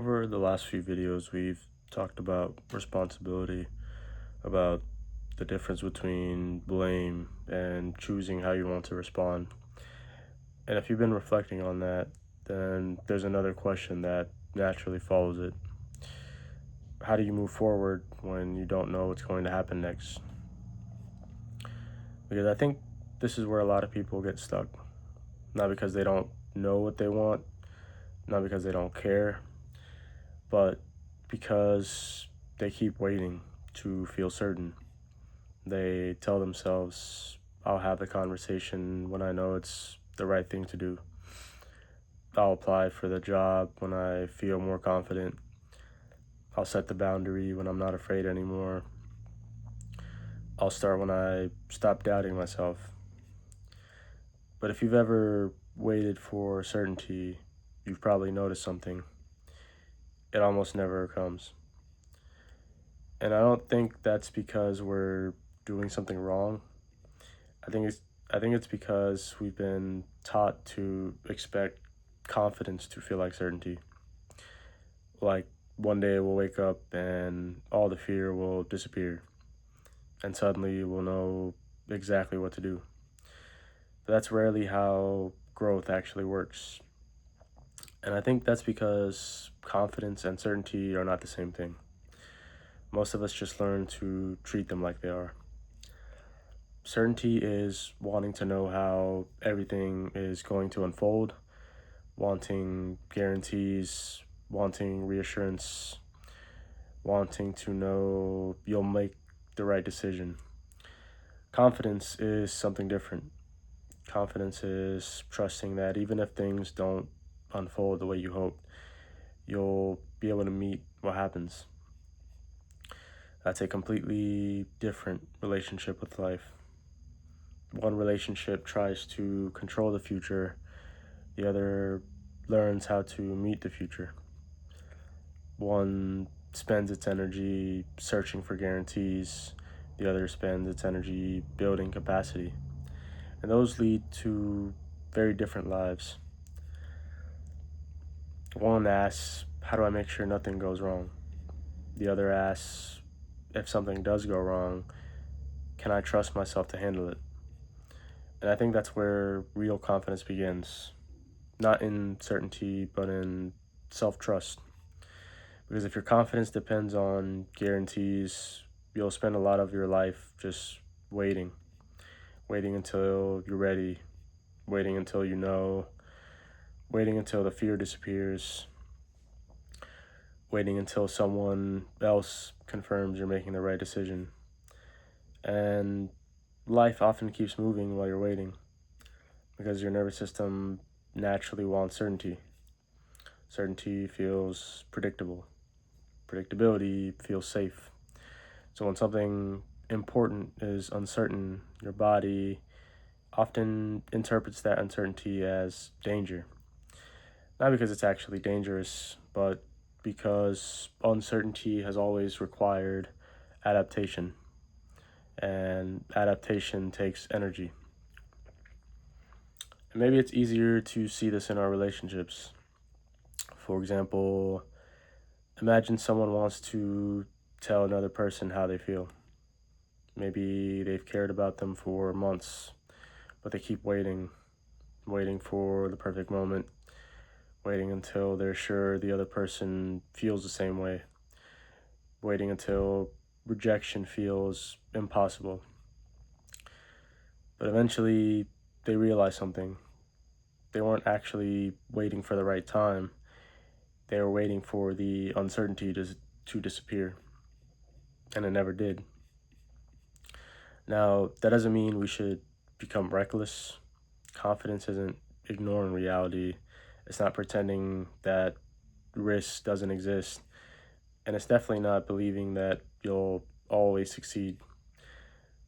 Over the last few videos, we've talked about responsibility, about the difference between blame and choosing how you want to respond. And if you've been reflecting on that, then there's another question that naturally follows it. How do you move forward when you don't know what's going to happen next? Because I think this is where a lot of people get stuck. Not because they don't know what they want, not because they don't care, but because they keep waiting to feel certain. They tell themselves, I'll have the conversation when I know it's the right thing to do. I'll apply for the job when I feel more confident. I'll set the boundary when I'm not afraid anymore. I'll start when I stop doubting myself. But if you've ever waited for certainty, you've probably noticed something. It almost never comes. And I don't think that's because we're doing something wrong. I think it's because we've been taught to expect confidence to feel like certainty. Like one day we'll wake up and all the fear will disappear, and suddenly we'll know exactly what to do. But that's rarely how growth actually works. And I think that's because confidence and certainty are not the same thing. Most of us just learn to treat them like they are. Certainty is wanting to know how everything is going to unfold, wanting guarantees, wanting reassurance, wanting to know you'll make the right decision. Confidence is something different. Confidence is trusting that even if things don't unfold the way you hope, you'll be able to meet what happens. That's a completely different relationship with life. One relationship tries to control the future, the other learns how to meet the future. One spends its energy searching for guarantees, the other spends its energy building capacity. And those lead to very different lives. One asks, how do I make sure nothing goes wrong? The other asks, if something does go wrong, can I trust myself to handle it? And I think that's where real confidence begins. Not in certainty, but in self-trust. Because if your confidence depends on guarantees, you'll spend a lot of your life just waiting until you're ready, waiting until you know, waiting until the fear disappears, waiting until someone else confirms you're making the right decision. And life often keeps moving while you're waiting because your nervous system naturally wants certainty. Certainty feels predictable. Predictability feels safe. So when something important is uncertain, your body often interprets that uncertainty as danger. Not because it's actually dangerous, but because uncertainty has always required adaptation, and adaptation takes energy. And maybe it's easier to see this in our relationships. For example, imagine someone wants to tell another person how they feel. Maybe they've cared about them for months, but they keep waiting for the perfect moment, waiting until they're sure the other person feels the same way, waiting until rejection feels impossible. But eventually, they realize something. They weren't actually waiting for the right time. They were waiting for the uncertainty to disappear, and it never did. Now, that doesn't mean we should become reckless. Confidence isn't ignoring reality. It's not pretending that risk doesn't exist. And it's definitely not believing that you'll always succeed.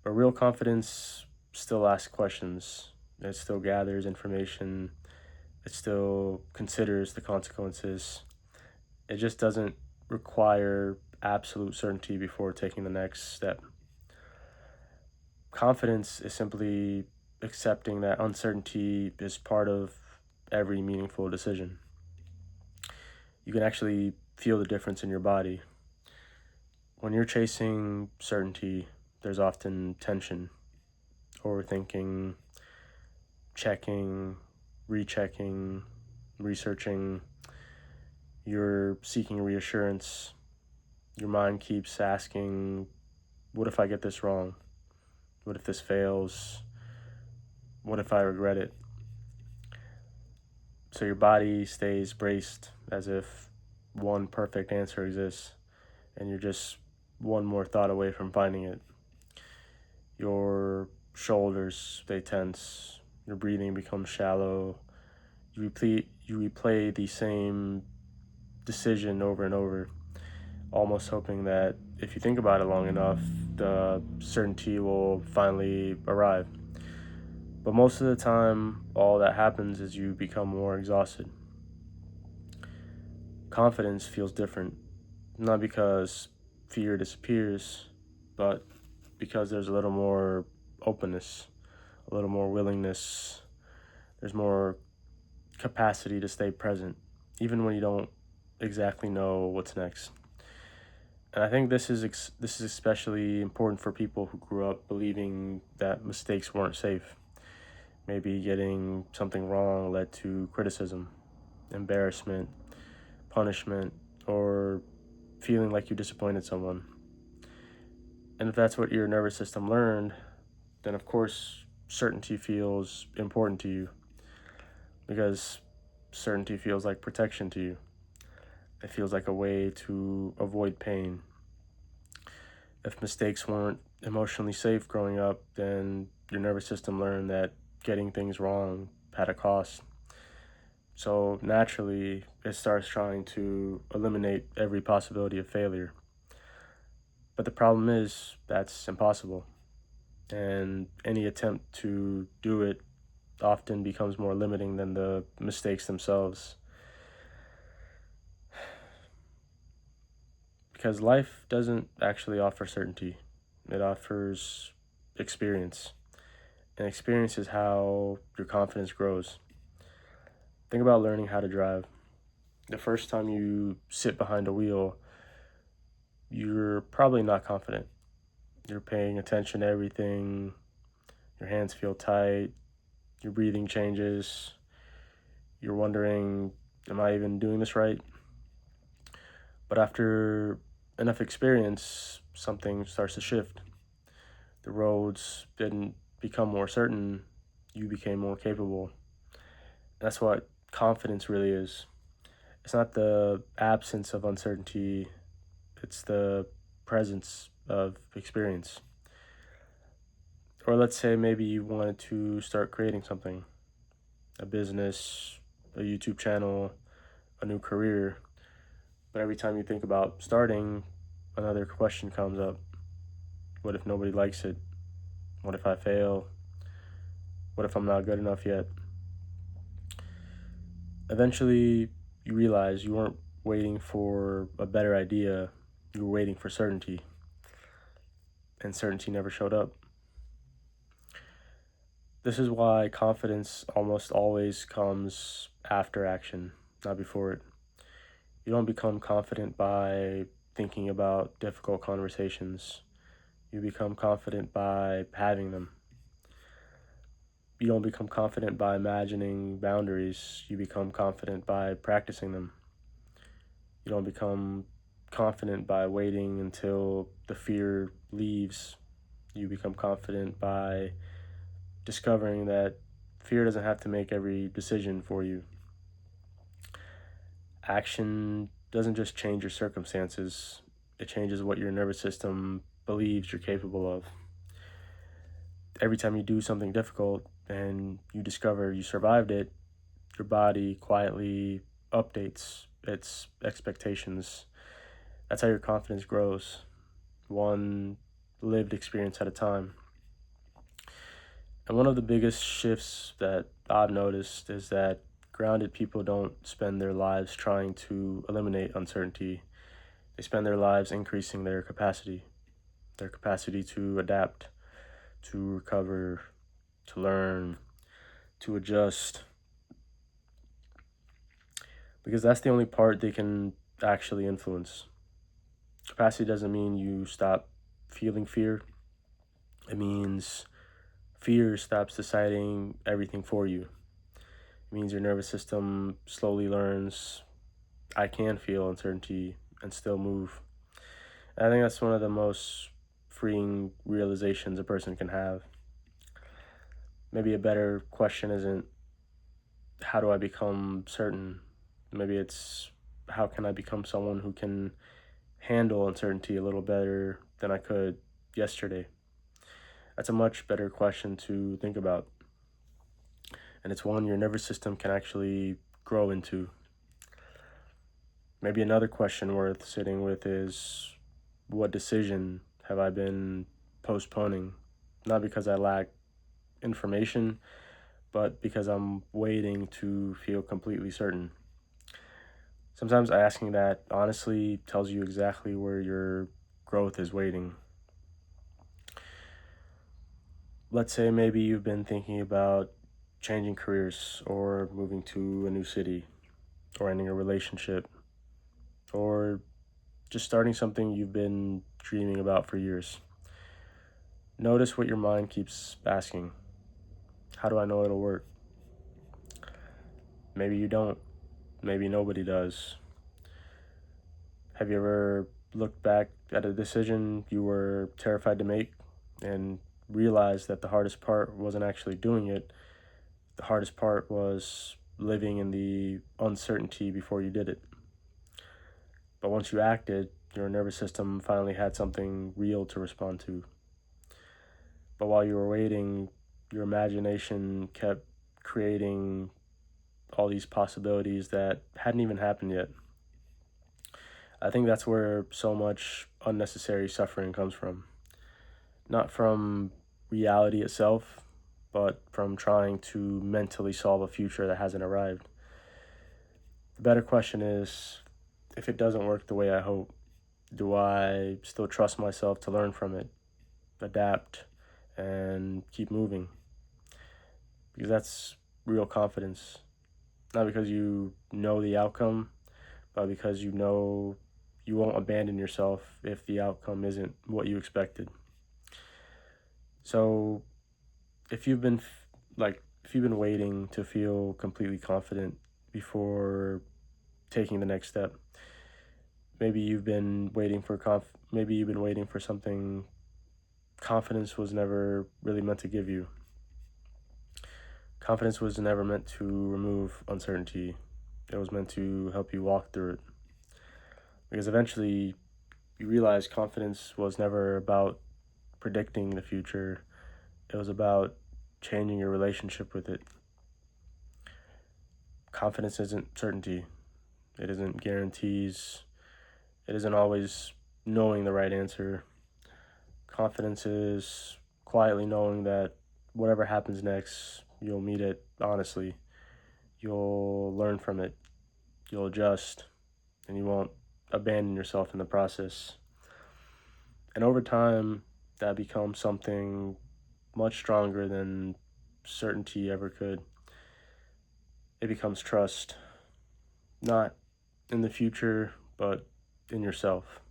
But real confidence still asks questions. It still gathers information. It still considers the consequences. It just doesn't require absolute certainty before taking the next step. Confidence is simply accepting that uncertainty is part of every meaningful decision. You can actually feel the difference in your body. When you're chasing certainty, there's often tension, overthinking, checking, rechecking, researching. You're seeking reassurance. Your mind keeps asking, what if I get this wrong? What if this fails? What if I regret it? So your body stays braced as if one perfect answer exists and you're just one more thought away from finding it. Your shoulders stay tense, your breathing becomes shallow. You replay the same decision over and over, almost hoping that if you think about it long enough, the certainty will finally arrive. But most of the time, all that happens is you become more exhausted. Confidence feels different, not because fear disappears, but because there's a little more openness, a little more willingness, there's more capacity to stay present, even when you don't exactly know what's next. And I think this is especially important for people who grew up believing that mistakes weren't safe. Maybe getting something wrong led to criticism, embarrassment, punishment, or feeling like you disappointed someone. And if that's what your nervous system learned, then of course certainty feels important to you because certainty feels like protection to you. It feels like a way to avoid pain. If mistakes weren't emotionally safe growing up, then your nervous system learned that getting things wrong had a cost. So naturally, it starts trying to eliminate every possibility of failure. But the problem is that's impossible. And any attempt to do it often becomes more limiting than the mistakes themselves. Because life doesn't actually offer certainty, it offers experience. And experience is how your confidence grows. Think about learning how to drive. The first time you sit behind a wheel, you're probably not confident. You're paying attention to everything, your hands feel tight, your breathing changes, you're wondering, am I even doing this right? But after enough experience, something starts to shift. The roads didn't become more certain, you became more capable. That's what confidence really is. It's not the absence of uncertainty, it's the presence of experience. Or let's say maybe you wanted to start creating something, a business, a YouTube channel, a new career. But every time you think about starting, another question comes up. What if nobody likes it? What if I fail? What if I'm not good enough yet? Eventually, you realize you weren't waiting for a better idea, you were waiting for certainty, and certainty never showed up. This is why confidence almost always comes after action, not before it. You don't become confident by thinking about difficult conversations. You become confident by having them. You don't become confident by imagining boundaries. You become confident by practicing them. You don't become confident by waiting until the fear leaves. You become confident by discovering that fear doesn't have to make every decision for you. Action doesn't just change your circumstances, it changes what your nervous system believes you're capable of. Every time you do something difficult and you discover you survived it, your body quietly updates its expectations. That's how your confidence grows, one lived experience at a time. And one of the biggest shifts that I've noticed is that grounded people don't spend their lives trying to eliminate uncertainty. They spend their lives increasing their capacity to adapt, to recover, to learn, to adjust. Because that's the only part they can actually influence. Capacity doesn't mean you stop feeling fear. It means fear stops deciding everything for you. It means your nervous system slowly learns, I can feel uncertainty and still move. And I think that's one of the most freeing realizations a person can have. Maybe a better question isn't, how do I become certain? Maybe it's, how can I become someone who can handle uncertainty a little better than I could yesterday? That's a much better question to think about. And it's one your nervous system can actually grow into. Maybe another question worth sitting with is, what decision have I been postponing? Not because I lack information, but because I'm waiting to feel completely certain. Sometimes asking that honestly tells you exactly where your growth is waiting. Let's say maybe you've been thinking about changing careers or moving to a new city or ending a relationship or just starting something you've been dreaming about for years. Notice what your mind keeps asking. How do I know it'll work? Maybe you don't. Maybe nobody does. Have you ever looked back at a decision you were terrified to make and realized that the hardest part wasn't actually doing it? The hardest part was living in the uncertainty before you did it. But once you acted, your nervous system finally had something real to respond to. But while you were waiting, your imagination kept creating all these possibilities that hadn't even happened yet. I think that's where so much unnecessary suffering comes from. Not from reality itself, but from trying to mentally solve a future that hasn't arrived. The better question is, if it doesn't work the way I hope, do I still trust myself to learn from it, adapt, and keep moving? Because that's real confidence. Not because you know the outcome, but because you know you won't abandon yourself if the outcome isn't what you expected. So if you've been if you've been waiting to feel completely confident before taking the next step, maybe you've been waiting for something confidence was never really meant to give you. Confidence was never meant to remove uncertainty. It was meant to help you walk through it. Because eventually you realize confidence was never about predicting the future. It was about changing your relationship with it. Confidence isn't certainty. It isn't guarantees. It isn't always knowing the right answer. Confidence is quietly knowing that whatever happens next, you'll meet it honestly. You'll learn from it. You'll adjust. And you won't abandon yourself in the process. And over time, that becomes something much stronger than certainty ever could. It becomes trust, not in the future, but in yourself.